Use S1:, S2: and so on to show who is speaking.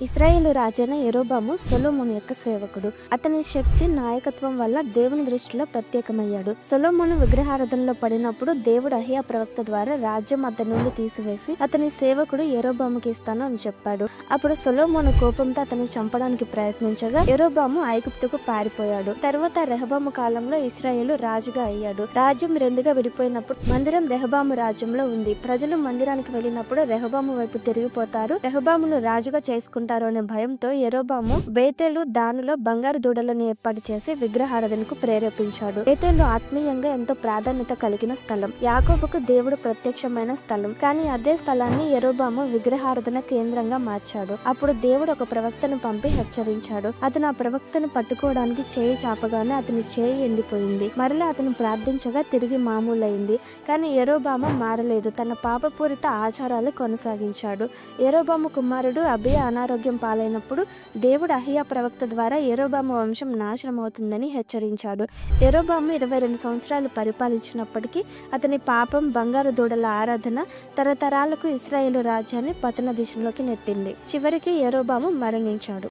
S1: ఇశ్రాయేలు రాజైన యెరోబాము సొలొమోను యొక్క సేవకుడు. అతని శక్తి నాయకత్వం వల్ల దేవుని దృష్టిలో ప్రత్యేకమయ్యాడు. సొలొమోను విగ్రహారాధనలో పడినప్పుడు దేవుడు అహియా ప్రవక్త ద్వారా రాజ్యం అతని నుండి తీసివేసి అతని సేవకుడు యెరోబాముకి ఇస్తాను అని చెప్పాడు. అప్పుడు సొలొమోను కోపంతో అతన్ని చంపడానికి ప్రయత్నించగా యెరోబాము ఐగుప్తుకు పారిపోయాడు. తర్వాత రెహబాము కాలంలో ఇశ్రాయేలు రాజుగా అయ్యాడు. రాజ్యం రెండుగా విడిపోయినప్పుడు మందిరం రెహబాము రాజ్యంలో ఉంది. ప్రజలు మందిరానికి వెళ్ళినప్పుడు రెహబాము వైపు తిరిగిపోతారు. రెహబామును రాజుగా చేసుకుంటారు అనే భయంతో యెరోబాము బేతేలు దానులో బంగారు దూడలను ఏర్పాటు చేసి విగ్రహారాధనకు ప్రేరేపించాడు. బేతేలు ఆత్మీయంగా ఎంతో ప్రాధాన్యత కలిగిన స్థలం, యాకోబుకు దేవుడు ప్రత్యక్షమైన స్థలం. కానీ అదే స్థలాన్ని యెరోబాము విగ్రహారాధన కేంద్రంగా మార్చాడు. అప్పుడు దేవుడు ఒక ప్రవక్తను పంపి హెచ్చరించాడు. అతను ఆ ప్రవక్తను పట్టుకోవడానికి చేయి చాపగానే అతని చేయి ఎండిపోయింది. మరలా అతను ప్రార్థించగా తిరిగి మామూలైంది. కానీ యెరోబాము మారలేదు. తన పాపపూరిత ఆచారాలు కొనసాగించాడు. యెరోబాము కుమారుడు అబియా అనారోగ్యం పాలైనప్పుడు దేవుడు అహియా ప్రవక్త ద్వారా యెరోబాము వంశం నాశనం అవుతుందని హెచ్చరించాడు. యెరోబాము 22 సంవత్సరాలు పరిపాలించినప్పటికీ అతని పాపం, బంగారు దూడల ఆరాధన తరతరాలకు ఇశ్రాయేలు రాజ్యాన్ని పతన దిశలోకి నెట్టింది. చివరికి యెరోబాము మరణించాడు.